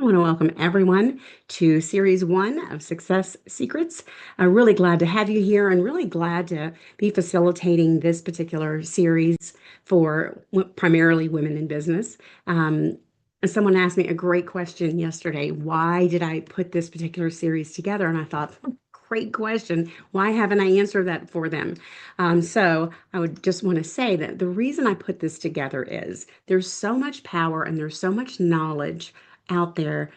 want to welcome everyone to Series 1 of Success Secrets. I'm really glad to have you here and really glad to be facilitating this particular series for primarily women in business. And someone asked me a great question yesterday. Why did I put this particular series together? And I thought, great question. Why haven't I answered that for them? So I would just want to say that the reason I put this together is there's so much power and there's so much knowledge out there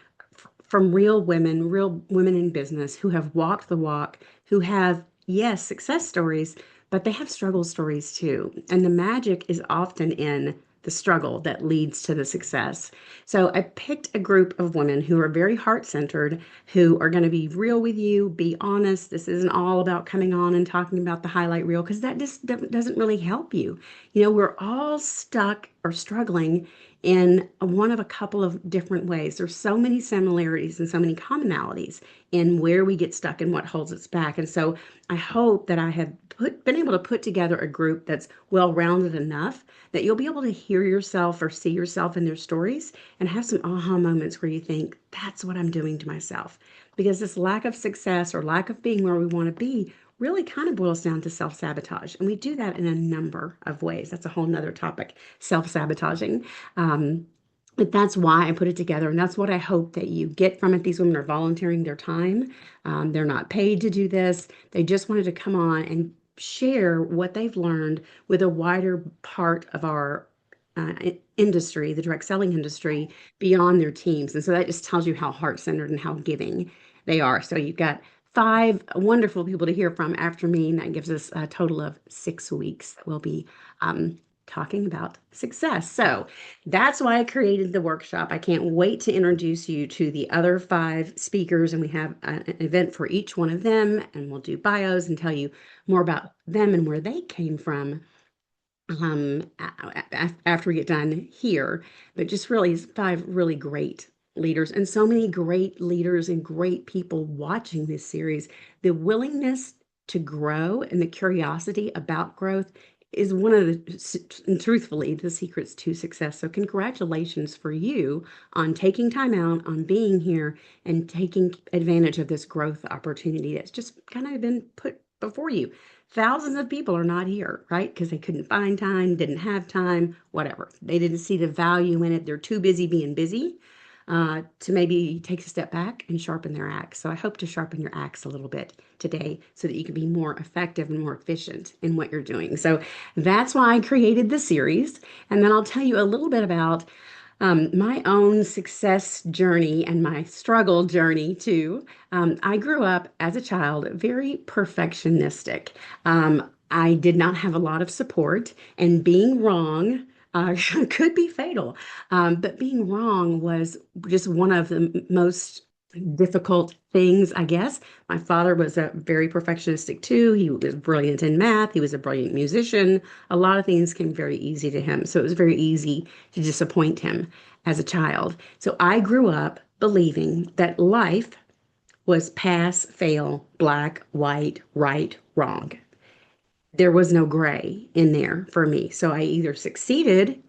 from real women in business who have walked the walk, who have, yes, success stories, but they have struggle stories too. And the magic is often in the struggle that leads to the success. So I picked a group of women who are very heart-centered, who are going to be real with you, be honest. This isn't all about coming on and talking about the highlight reel because that just doesn't really help you. We're all stuck or struggling in one of a couple of different ways. There's so many similarities and so many commonalities in where we get stuck and what holds us back. And so I hope that I have been able to put together a group that's well-rounded enough that you'll be able to hear yourself or see yourself in their stories and have some aha moments where you think, that's what I'm doing to myself. Because this lack of success or lack of being where we want to be really kind of boils down to self-sabotage. And we do that in a number of ways. That's a whole nother topic, self-sabotaging. But that's why I put it together. And that's what I hope that you get from it. These women are volunteering their time. They're not paid to do this. They just wanted to come on and share what they've learned with a wider part of our industry, the direct selling industry, beyond their teams. And so that just tells you how heart-centered and how giving they are. So you've got 5 wonderful people to hear from after me, and that gives us a total of 6 weeks that we'll be talking about success. So that's why I created the workshop. I can't wait to introduce you to the other 5 speakers, and we have an event for each one of them, and we'll do bios and tell you more about them and where they came from after we get done here. But just really 5 really great leaders and so many great leaders and great people watching this series. The willingness to grow and the curiosity about growth is one of and truthfully, the secrets to success. So congratulations for you on taking time out, on being here and taking advantage of this growth opportunity that's just kind of been put before you. Thousands of people are not here, right? Because they couldn't find time, didn't have time, whatever. They didn't see the value in it. They're too busy being busy to maybe take a step back and sharpen their axe. So I hope to sharpen your axe a little bit today so that you can be more effective and more efficient in what you're doing. So that's why I created the series. And then I'll tell you a little bit about my own success journey and my struggle journey too. I grew up as a child very perfectionistic. I did not have a lot of support, and being wrong could be fatal. But being wrong was just one of the most difficult things, I guess. My father was a very perfectionistic too. He was brilliant in math. He was a brilliant musician. A lot of things came very easy to him. So it was very easy to disappoint him as a child. So I grew up believing that life was pass, fail, black, white, right, wrong. There was no gray in there for me. So I either succeeded,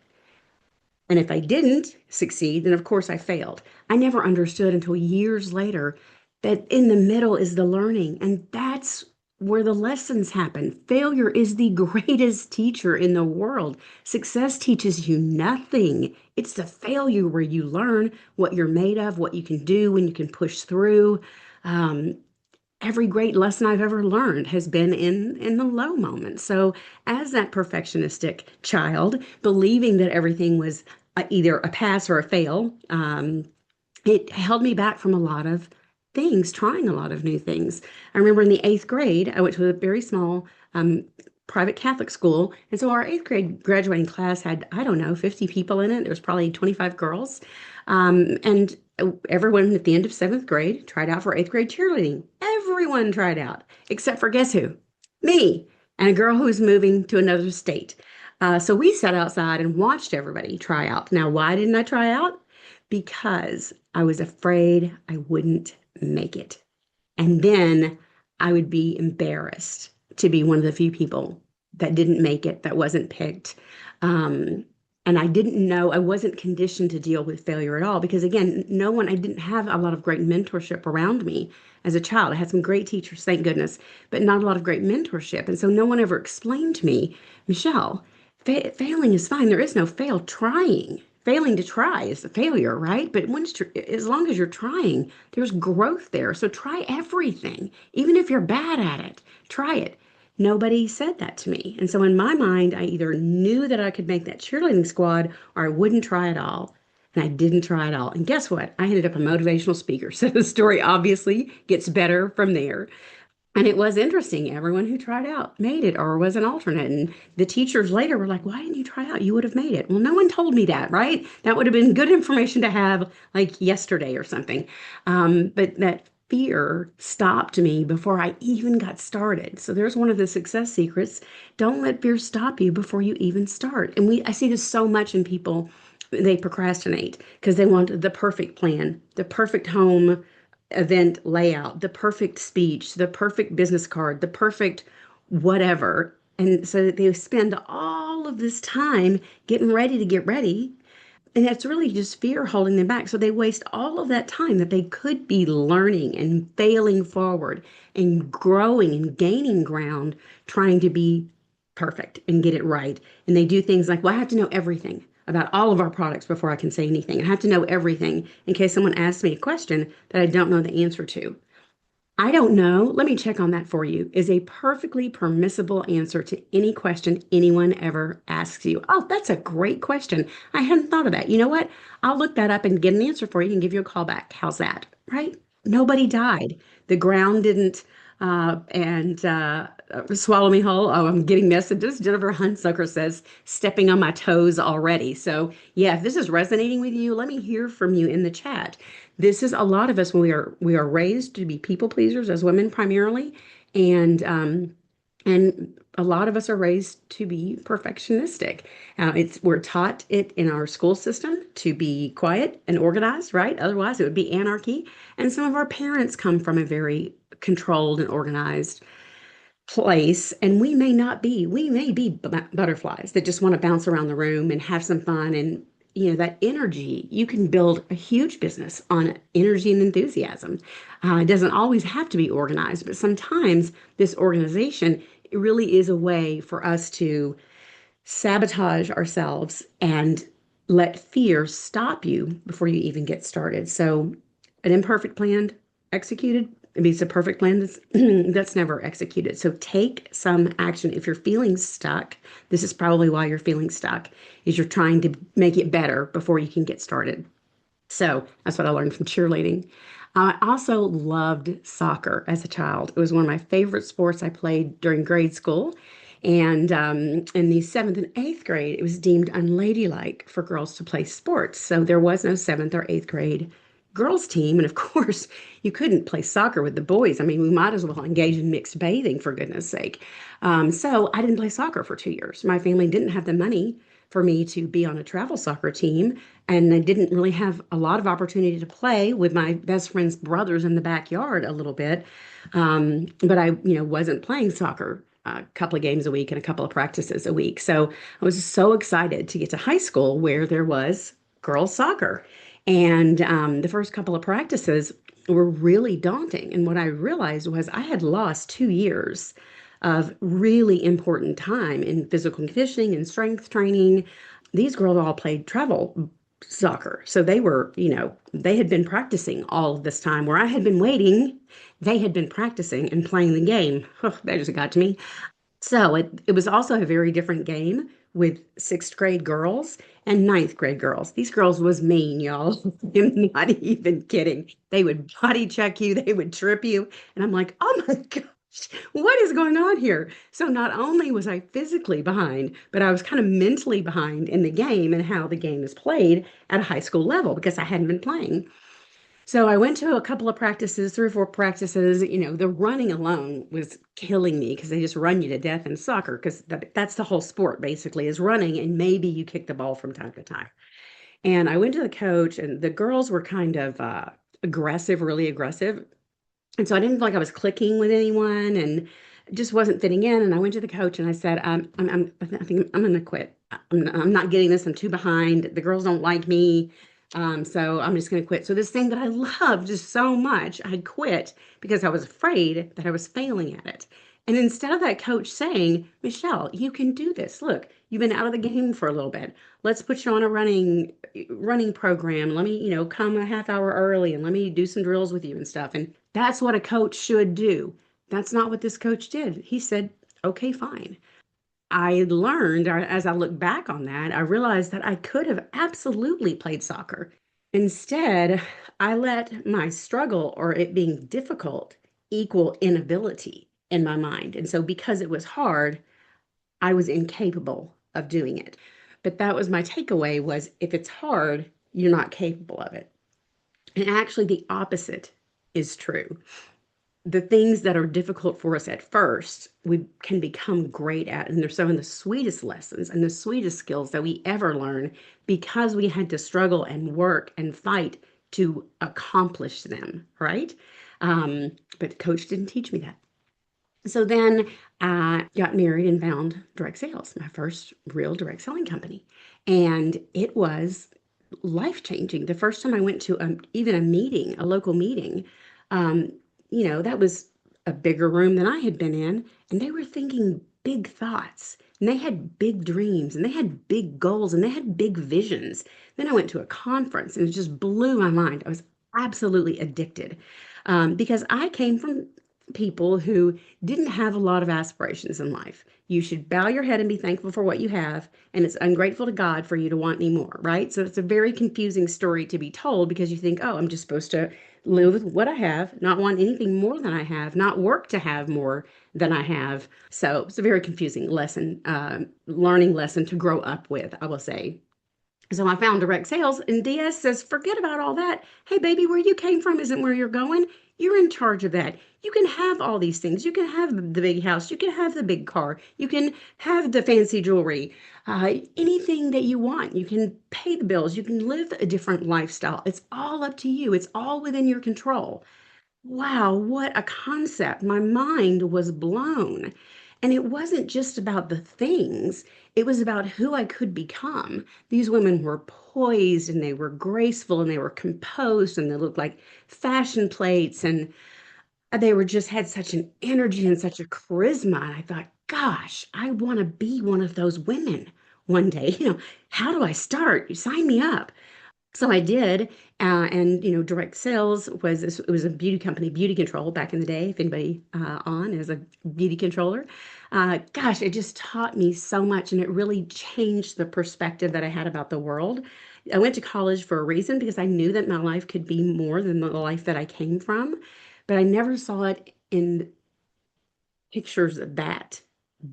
and if I didn't succeed, then of course I failed. I never understood until years later that in the middle is the learning, and that's where the lessons happen. Failure is the greatest teacher in the world. Success teaches you nothing. It's the failure where you learn what you're made of, what you can do, when you can push through. Um, every great lesson I've ever learned has been in the low moments. So as that perfectionistic child, believing that everything was either a pass or a fail, it held me back from a lot of things, trying a lot of new things. I remember in the 8th grade, I went to a very small private Catholic school. And so our 8th grade graduating class had, I don't know, 50 people in it. There was probably 25 girls. And everyone at the end of 7th grade tried out for 8th grade cheerleading. Everyone tried out, except for guess who? Me and a girl who was moving to another state. So we sat outside and watched everybody try out. Now, why didn't I try out? Because I was afraid I wouldn't make it. And then I would be embarrassed to be one of the few people that didn't make it, that wasn't picked. Um, And I didn't know, I wasn't conditioned to deal with failure at all because, again, no one, I didn't have a lot of great mentorship around me as a child. I had some great teachers, thank goodness, but not a lot of great mentorship. And so no one ever explained to me, Michelle, failing is fine. There is no fail. Trying, failing to try is a failure, right? But as long as you're trying, there's growth there. So try everything, even if you're bad at it, try it. Nobody said that to me. And so in my mind, I either knew that I could make that cheerleading squad or I wouldn't try at all. And I didn't try at all. And guess what? I ended up a motivational speaker. So the story obviously gets better from there. And it was interesting. Everyone who tried out made it or was an alternate. And the teachers later were like, why didn't you try out? You would have made it. Well, no one told me that, right? That would have been good information to have like yesterday or something. But that fear stopped me before I even got started. So there's one of the success secrets. Don't let fear stop you before you even start. And I see this so much in people. They procrastinate because they want the perfect plan, the perfect home event layout, the perfect speech, the perfect business card, the perfect whatever. And so they spend all of this time getting ready to get ready. And it's really just fear holding them back. So they waste all of that time that they could be learning and failing forward and growing and gaining ground trying to be perfect and get it right. And they do things like, well, I have to know everything about all of our products before I can say anything. I have to know everything in case someone asks me a question that I don't know the answer to. I don't know. Let me check on that for you. Is a perfectly permissible answer to any question anyone ever asks you. Oh, that's a great question. I hadn't thought of that. You know what? I'll look that up and get an answer for you and give you a call back. How's that? Right? Nobody died. The ground didn't and swallow me whole. Oh, I'm getting messages. Jennifer Hunsucker says, stepping on my toes already. So, yeah, if this is resonating with you, let me hear from you in the chat. This is a lot of us when we are raised to be people pleasers as women primarily, and a lot of us are raised to be perfectionistic. We're taught it in our school system to be quiet and organized, right? Otherwise, it would be anarchy. And some of our parents come from a very controlled and organized place, and we may be butterflies that just want to bounce around the room and have some fun. And that energy, you can build a huge business on energy and enthusiasm. It doesn't always have to be organized, but sometimes this organization, it really is a way for us to sabotage ourselves and let fear stop you before you even get started. So, an imperfect plan executed, it means a perfect plan that's never executed. So, take some action. If you're feeling stuck, this is probably why you're feeling stuck, is you're trying to make it better before you can get started. So that's what I learned from cheerleading. I also loved soccer as a child. It was one of my favorite sports I played during grade school. And in the seventh and eighth grade, it was deemed unladylike for girls to play sports. So there was no seventh or eighth grade girls' team. And of course, you couldn't play soccer with the boys. I mean, we might as well engage in mixed bathing, for goodness sake. So I didn't play soccer for 2 years. My family didn't have the money for me to be on a travel soccer team, and I didn't really have a lot of opportunity to play with my best friend's brothers in the backyard a little bit. But I, wasn't playing soccer a couple of games a week and a couple of practices a week. So I was so excited to get to high school where there was girls soccer. And the first couple of practices were really daunting. And what I realized was I had lost 2 years of really important time in physical conditioning and strength training. These girls all played travel soccer. So they had been practicing all of this time where I had been waiting. They had been practicing and playing the game. Oh, that just got to me. So it was also a very different game with sixth grade girls and ninth grade girls. These girls was mean, y'all. I'm not even kidding. They would body check you, they would trip you. And I'm like, oh my gosh, what is going on here? So not only was I physically behind, but I was kind of mentally behind in the game and how the game is played at a high school level because I hadn't been playing. So I went to a couple of practices, 3 or 4 practices. The running alone was killing me because they just run you to death in soccer because that's the whole sport basically is running and maybe you kick the ball from time to time. And I went to the coach and the girls were kind of aggressive, really aggressive. And so I didn't feel like I was clicking with anyone and just wasn't fitting in. And I went to the coach and I said, I think I'm going to quit. I'm not getting this. I'm too behind. The girls don't like me. So I'm just going to quit. So this thing that I loved just so much, I quit because I was afraid that I was failing at it. And instead of that coach saying, Michelle, you can do this. Look, you've been out of the game for a little bit. Let's put you on a running program. Let me, come a half hour early and let me do some drills with you and stuff. And that's what a coach should do. That's not what this coach did. He said, okay, fine. I learned, or as I look back on that, I realized that I could have absolutely played soccer. Instead, I let my struggle or it being difficult equal inability in my mind. And so because it was hard, I was incapable of doing it. But that was my takeaway was if it's hard, you're not capable of it. And actually the opposite is true. The things that are difficult for us at first, we can become great at. And they're some of the sweetest lessons and the sweetest skills that we ever learn because we had to struggle and work and fight to accomplish them, right? But the coach didn't teach me that. So then I got married and found direct sales, my first real direct selling company. And it was life changing. The first time I went to even a meeting, a local meeting, um, that was a bigger room than I had been in. And they were thinking big thoughts. And they had big dreams and they had big goals and they had big visions. Then I went to a conference and it just blew my mind. I was absolutely addicted because I came from people who didn't have a lot of aspirations in life. You should bow your head and be thankful for what you have, and it's ungrateful to God for you to want any more, right? So it's a very confusing story to be told because you think, oh, I'm just supposed to live with what I have, not want anything more than I have, not work to have more than I have. So it's a very confusing lesson, learning lesson to grow up with, I will say. So I found direct sales, and DS says, forget about all that. Hey, baby, where you came from isn't where you're going. You're in charge of that. You can have all these things. You can have the big house. You can have the big car. You can have the fancy jewelry. Anything that you want. You can pay the bills. You can live a different lifestyle. It's all up to you. It's all within your control. Wow, what a concept. My mind was blown. And it wasn't just about the things, it was about who I could become. These women were poised and they were graceful and they were composed and they looked like fashion plates and they were just had such an energy and such a charisma. And I thought, gosh, I want to be one of those women one day. How do I start? You sign me up. So I did, and direct sales was it was a beauty company, Beauty Control back in the day. If anybody on is a beauty controller, gosh, it just taught me so much, and it really changed the perspective that I had about the world. I went to college for a reason because I knew that my life could be more than the life that I came from, but I never saw it in pictures that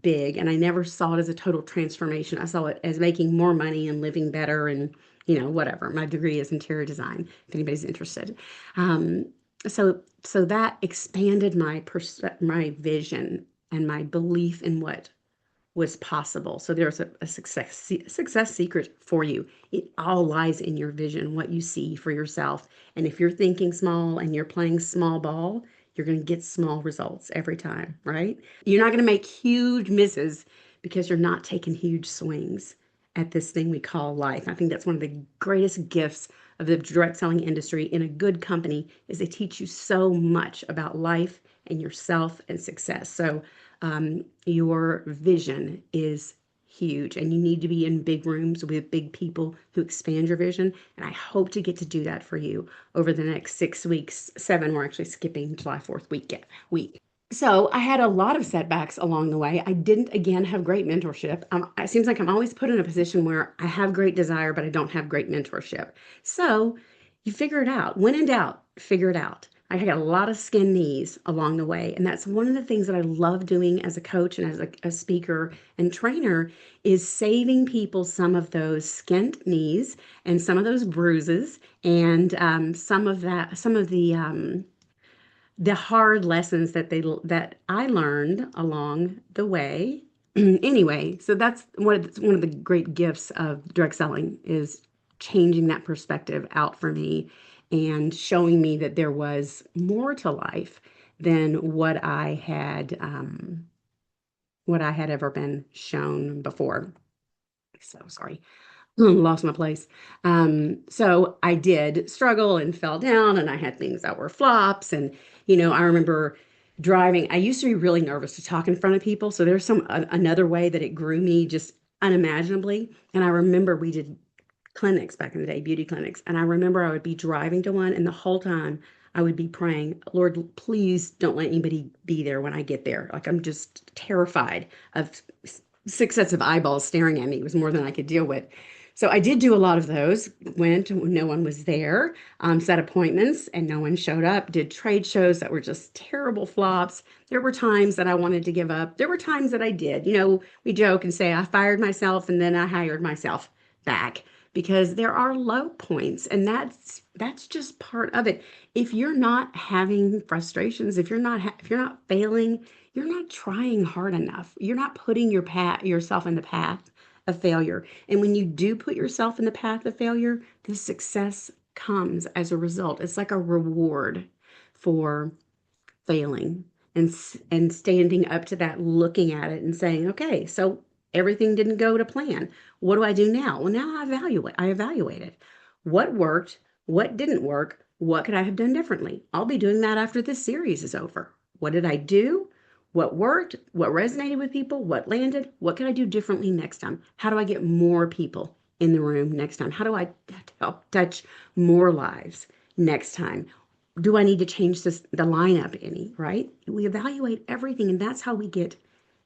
big, and I never saw it as a total transformation. I saw it as making more money and living better and whatever. My degree is interior design if anybody's interested. um, so that expanded my vision and my belief in what was possible. So there's a success secret for you. It all lies in your vision, what you see for yourself. And if you're thinking small and you're playing small ball, you're going to get small results every time, right? You're not going to make huge misses because you're not taking huge swings at this thing we call life. I think that's one of the greatest gifts of the direct selling industry in a good company is they teach you so much about life and yourself and success. So your vision is huge and you need to be in big rooms with big people who expand your vision. And I hope to get to do that for you over the next 6 weeks. 7, we're actually skipping July 4th week. So I had a lot of setbacks along the way. I didn't, again, have great mentorship. It seems like I'm always put in a position where I have great desire, but I don't have great mentorship. So you figure it out. When in doubt, figure it out. I got a lot of skin knees along the way. And that's one of the things that I love doing as a coach and as a speaker and trainer is saving people some of those skinned knees and some of those bruises and some of the hard lessons that I learned along the way. Anyway, so that's one of the great gifts of direct selling is changing that perspective out for me and showing me that there was more to life than what I had ever been shown before. So sorry. Lost my place. So I did struggle and fell down, and I had things that were flops. And, I remember driving. I used to be really nervous to talk in front of people. So there's another way that it grew me just unimaginably. And I remember we did clinics back in the day, beauty clinics. And I remember I would be driving to one, and the whole time I would be praying, Lord, please don't let anybody be there when I get there. Like I'm just terrified of six sets of eyeballs staring at me. It was more than I could deal with. So I did do a lot of those. Went when no one was there, set appointments and no one showed up. Did trade shows that were just terrible flops. There were times that I wanted to give up. There were times that I did. We joke and say I fired myself and then I hired myself back because there are low points, and that's just part of it. If you're not having frustrations, if you're not failing, you're not trying hard enough. You're not putting yourself in the path of failure. And when you do put yourself in the path of failure, the success comes as a result. It's like a reward for failing and standing up to that, looking at it and saying, okay, so everything didn't go to plan. What do I do now? Well, now I evaluate it. What worked? What didn't work? What could I have done differently? I'll be doing that after this series is over. What did I do? What worked? What resonated with people? What landed? What can I do differently next time? How do I get more people in the room next time? How do I help touch more lives next time? Do I need to change the lineup any, right? We evaluate everything, and that's how we get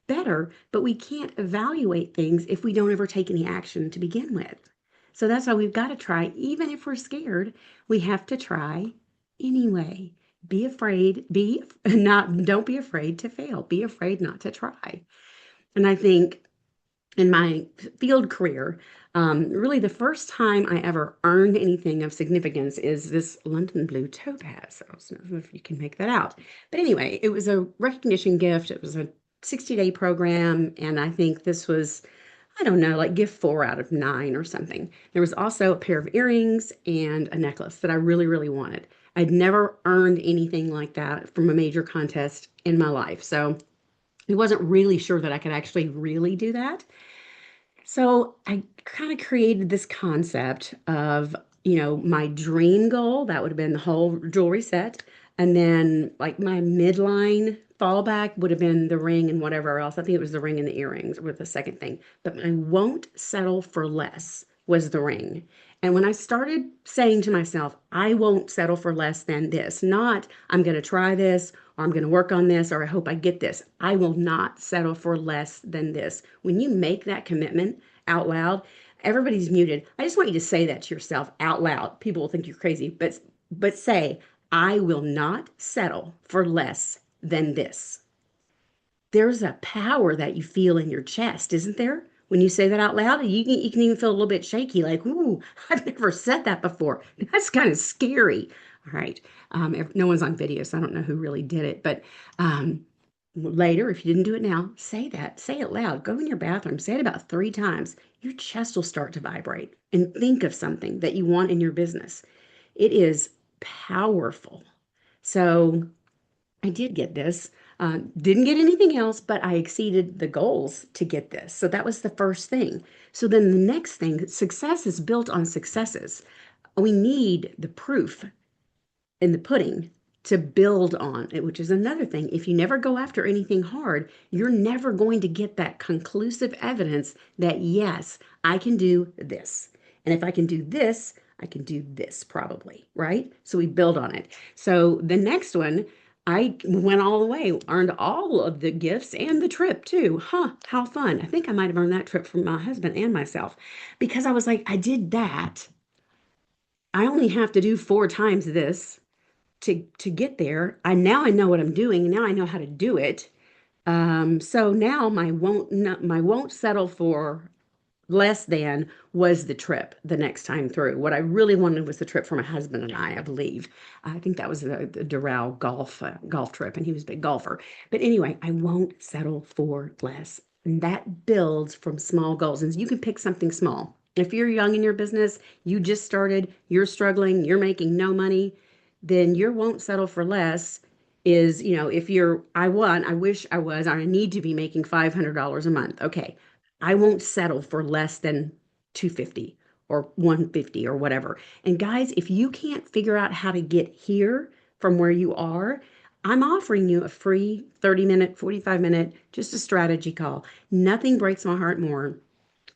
better, but we can't evaluate things if we don't ever take any action to begin with. So that's why we've got to try. Even if we're scared, we have to try anyway. Be afraid, be not, don't be afraid to fail. Be afraid not to try. And I think in my field career, really the first time I ever earned anything of significance is this London Blue Topaz. I don't know if you can make that out. But anyway, it was a recognition gift. It was a 60-day program. And I think this was, I don't know, like gift 4 out of 9 or something. There was also a pair of earrings and a necklace that I really, really wanted. I'd never earned anything like that from a major contest in my life. So I wasn't really sure that I could actually really do that. So I kind of created this concept of, my dream goal. That would have been the whole jewelry set. And then like my midline fallback would have been the ring and whatever else. I think it was the ring and the earrings were the second thing. But I won't settle for less was the ring. And when I started saying to myself, I won't settle for less than this, not I'm going to try this or I'm going to work on this or I hope I get this. I will not settle for less than this. When you make that commitment out loud, everybody's muted. I just want you to say that to yourself out loud. People will think you're crazy, but say, I will not settle for less than this. There's a power that you feel in your chest, isn't there? When you say that out loud, you can even feel a little bit shaky, like, ooh, I've never said that before. That's kind of scary. All right. No one's on video, so I don't know who really did it. But later, if you didn't do it now, say that. Say it loud. Go in your bathroom. Say it about 3 times. Your chest will start to vibrate. And think of something that you want in your business. It is powerful. So I did get this. Didn't get anything else, but I exceeded the goals to get this. So that was the first thing. So then the next thing, success is built on successes. We need the proof in the pudding to build on it, which is another thing. If you never go after anything hard, you're never going to get that conclusive evidence that, yes, I can do this. And if I can do this, I can do this probably, right? So we build on it. So the next one, I went all the way, earned all of the gifts and the trip too. Huh, how fun. I think I might have earned that trip from my husband and myself because I was like, I did that. I only have to do 4 times this to get there. I know what I'm doing. Now I know how to do it. So now my won't settle for less than was the trip the next time through. What I really wanted was the trip for my husband and I believe. I think that was the Doral golf trip, and he was a big golfer. But anyway, I won't settle for less. And that builds from small goals. And you can pick something small. If you're young in your business, you just started, you're struggling, you're making no money, then your won't settle for less is, if you're, I wish I was, I need to be making $500 a month. Okay, I won't settle for less than 250 or 150 or whatever. And guys, if you can't figure out how to get here from where you are, I'm offering you a free 30-minute, 45-minute, just a strategy call. Nothing breaks my heart more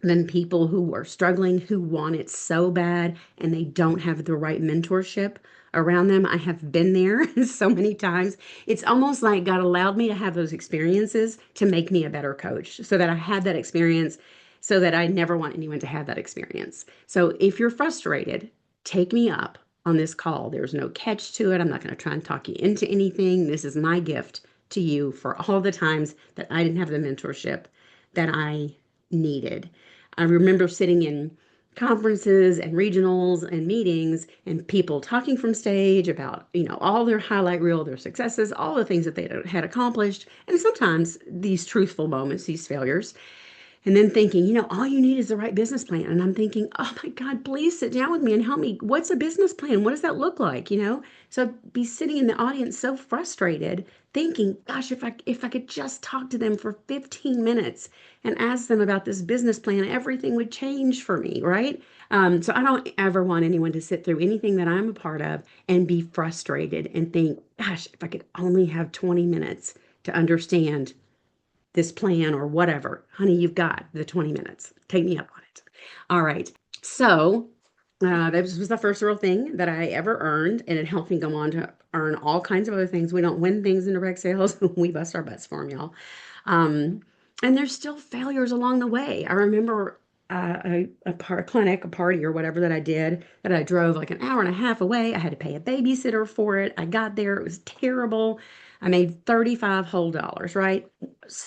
than people who are struggling, who want it so bad and they don't have the right mentorship around them. I have been there so many times. It's almost like God allowed me to have those experiences to make me a better coach so that I had that experience so that I never want anyone to have that experience. So if you're frustrated, take me up on this call. There's no catch to it. I'm not going to try and talk you into anything. This is my gift to you for all the times that I didn't have the mentorship that I needed. I remember sitting in conferences and regionals and meetings and people talking from stage about, all their highlight reel, their successes, all the things that they had accomplished. And sometimes these truthful moments, these failures, and then thinking, all you need is the right business plan. And I'm thinking, oh my God, please sit down with me and help me. What's a business plan? What does that look like? So I'd be sitting in the audience so frustrated, thinking, gosh, if I could just talk to them for 15 minutes and ask them about this business plan, everything would change for me, right? So I don't ever want anyone to sit through anything that I'm a part of and be frustrated and think, gosh, if I could only have 20 minutes to understand this plan or whatever. Honey, you've got the 20 minutes. Take me up on it. All right. So this was the first real thing that I ever earned, and it helped me go on to earn all kinds of other things. We don't win things in direct sales. We bust our butts for them, y'all. Um, and there's still failures along the way. I remember a clinic, a party or whatever that I did that I drove like an hour and a half away. I had to pay a babysitter for it. I got there. It was terrible. I made 35 whole dollars, right?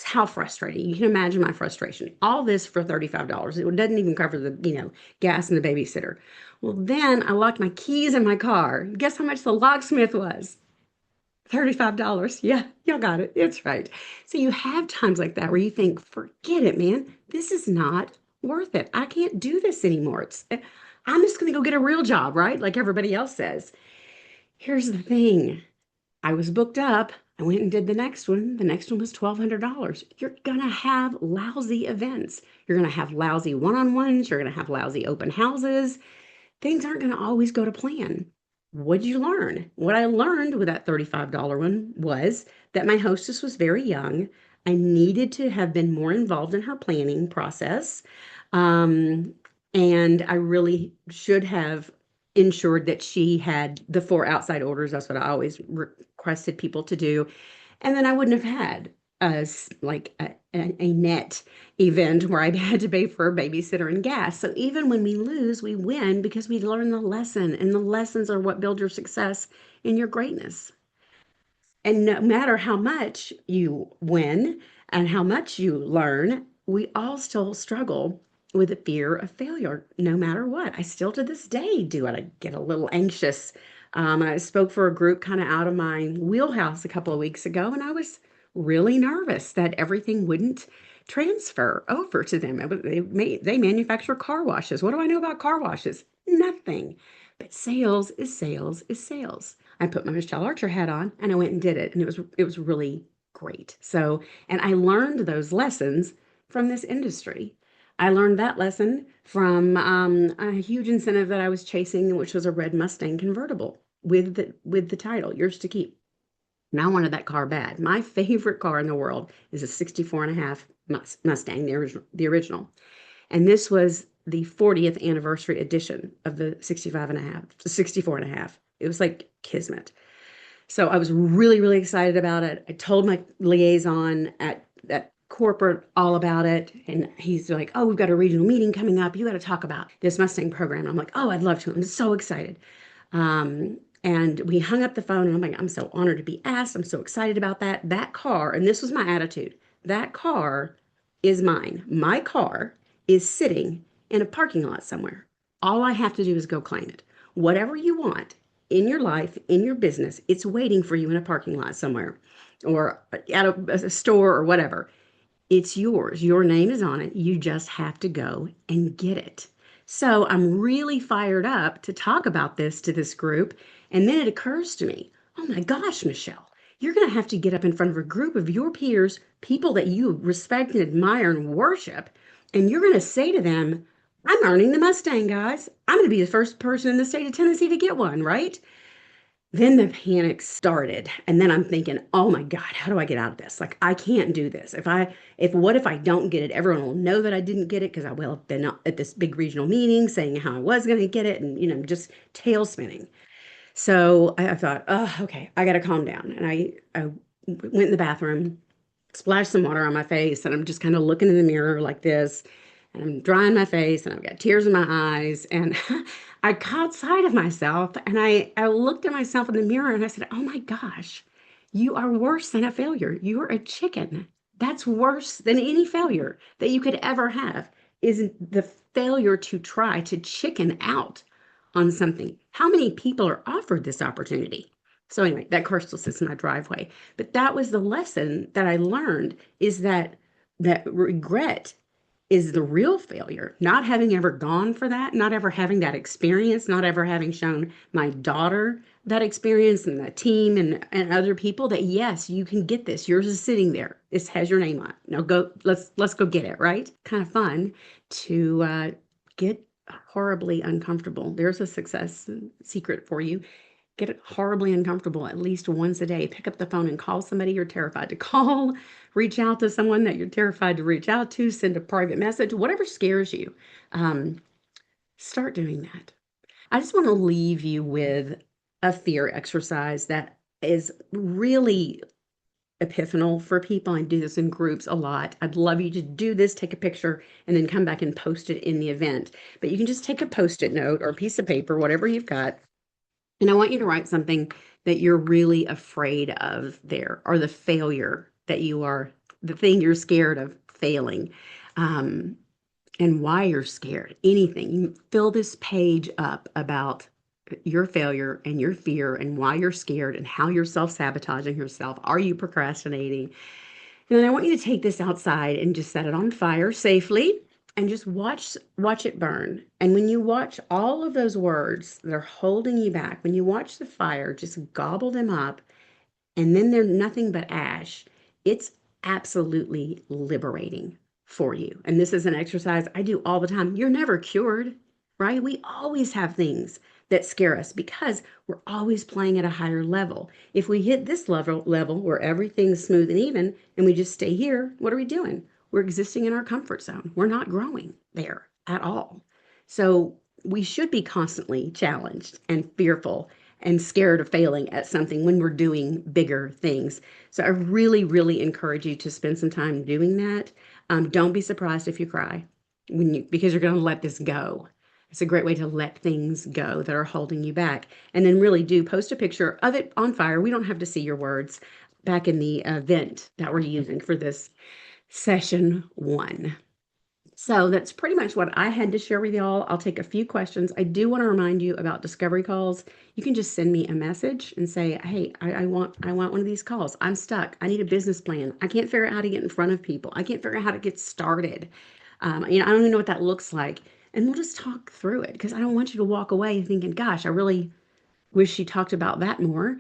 How frustrating. You can imagine my frustration. All this for $35. It doesn't even cover the, gas and the babysitter. Well, then I locked my keys in my car. Guess how much the locksmith was? $35. Yeah, y'all got it. It's right. So you have times like that where you think, forget it, man. This is not worth it. I can't do this anymore. I'm just going to go get a real job, right? Like everybody else says. Here's the thing. I was booked up. I went and did the next one. The next one was $1,200. You're going to have lousy events. You're going to have lousy one-on-ones. You're going to have lousy open houses. Things aren't going to always go to plan. What'd you learn? What I learned with that $35 one was that my hostess was very young. I needed to have been more involved in her planning process. Um, and I really should have ensured that she had the 4 outside orders. That's what I always requested people to do. And then I wouldn't have had like a net event where I had to pay for a babysitter and gas. So even when we lose, we win because we learn the lesson, and the lessons are what build your success and your greatness. And no matter how much you win and how much you learn, we all still struggle with the fear of failure, no matter what. I still to this day do it. I get a little anxious. I spoke for a group kind of out of my wheelhouse a couple of weeks ago, and I was really nervous that everything wouldn't transfer over to them. They manufacture car washes. What do I know about car washes? Nothing. But sales is sales is sales. I put my Michelle Archer hat on and I went and did it, and it was really great. So, and I learned those lessons from this industry. I learned that lesson from a huge incentive that I was chasing, which was a red Mustang convertible with the title "Yours to Keep." And I wanted that car bad. My favorite car in the world is a 64 and a half Mustang, the original. And this was the 40th anniversary edition of the 65 and a half, 64 and a half. It was like kismet. So I was really, really excited about it. I told my liaison at corporate all about it. And he's like, oh, we've got a regional meeting coming up. You got to talk about this Mustang program. And I'm like, oh, I'd love to. I'm so excited. And we hung up the phone and I'm like, I'm so honored to be asked. I'm so excited about that. That car, and this was my attitude, that car is mine. My car is sitting in a parking lot somewhere. All I have to do is go claim it. Whatever you want in your life, in your business, it's waiting for you in a parking lot somewhere or at a store or whatever. It's yours. Your name is on it. You just have to go and get it. So I'm really fired up to talk about this to this group. And then it occurs to me, oh my gosh, Michelle, you're going to have to get up in front of a group of your peers, people that you respect and admire and worship. And you're going to say to them, I'm earning the Mustang, guys. I'm going to be the first person in the state of Tennessee to get one, right? Then the panic started. And then I'm thinking, oh my God, how do I get out of this? Like, I can't do this. What if I don't get it? Everyone will know that I didn't get it because I will have been at this big regional meeting saying how I was going to get it and, just tail spinning. So I thought, oh, okay, I got to calm down. And I went in the bathroom, splashed some water on my face, and I'm just kind of looking in the mirror like this, and I'm drying my face, and I've got tears in my eyes, and I caught sight of myself, and I looked at myself in the mirror, and I said, "Oh my gosh, you are worse than a failure. You're a chicken. That's worse than any failure that you could ever have. Is the failure to try to chicken out on something. How many people are offered this opportunity?" So anyway, that car still sits in my driveway. But that was the lesson that I learned is that regret is the real failure. Not having ever gone for that, not ever having that experience, not ever having shown my daughter that experience and the team and other people that yes, you can get this. Yours is sitting there. This has your name on it. Now go, let's go get it, right? Kind of fun to get horribly uncomfortable. There's a success secret for you. Get horribly uncomfortable at least once a day. Pick up the phone and call somebody you're terrified to call. Reach out to someone that you're terrified to reach out to. Send a private message, whatever scares you. Um, Start doing that. I just want to leave you with a fear exercise that is really epiphanal for people. I do this in groups a lot. I'd love you to do this, take a picture, and then come back and post it in the event. But you can just take a post-it note or a piece of paper, whatever you've got, and I want you to write something that you're really afraid of there, or the failure that the thing you're scared of failing, um, and why you're scared. Anything. You fill this page up about your failure and your fear and why you're scared and how you're self-sabotaging yourself. Are you procrastinating? And then I want you to take this outside and just set it on fire safely and just watch it burn. And when you watch all of those words that are holding you back, when you watch the fire, just gobble them up and then they're nothing but ash. It's absolutely liberating for you. And this is an exercise I do all the time. You're never cured, right? We always have things that scare us because we're always playing at a higher level. If we hit this level where everything's smooth and even and we just stay here, what are we doing? We're existing in our comfort zone. We're not growing there at all. So we should be constantly challenged and fearful and scared of failing at something when we're doing bigger things. So I really, really encourage you to spend some time doing that. Don't be surprised if you cry because you're going to let this go. It's a great way to let things go that are holding you back. And then really do post a picture of it on fire. We don't have to see your words back in the event that we're using for this session 1. So that's pretty much what I had to share with y'all. I'll take a few questions. I do want to remind you about discovery calls. You can just send me a message and say, hey, I want one of these calls. I'm stuck. I need a business plan. I can't figure out how to get in front of people. I can't figure out how to get started. I don't even know what that looks like. And we'll just talk through it because I don't want you to walk away thinking, gosh, I really wish she talked about that more.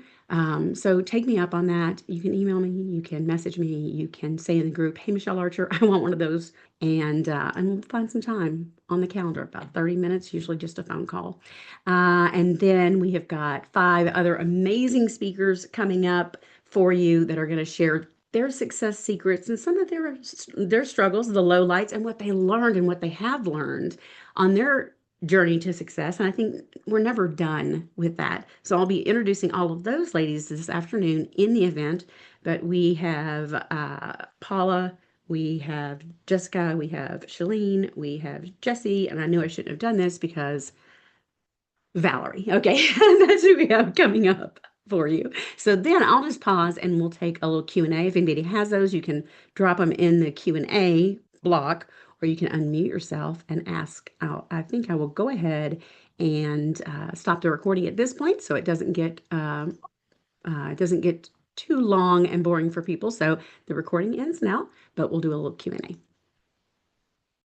So take me up on that. You can email me, you can message me, you can say in the group, hey, Michelle Archer, I want one of those. And we'll find some time on the calendar, about 30 minutes, usually just a phone call. And then we have got 5 other amazing speakers coming up for you that are going to share their success secrets and some of their struggles, the lowlights, and what they learned and what they have learned on their journey to success. And I think we're never done with that. So I'll be introducing all of those ladies this afternoon in the event. But we have Paula, we have Jessica, we have Shalene, we have Jessie, and I knew I shouldn't have done this because Valerie. Okay, that's who we have coming up for you. So then I'll just pause and we'll take a little Q&A. If anybody has those, you can drop them in the Q&A block, or you can unmute yourself and ask. I think I will go ahead and stop the recording at this point so it doesn't get too long and boring for people. So the recording ends now, but we'll do a little Q&A.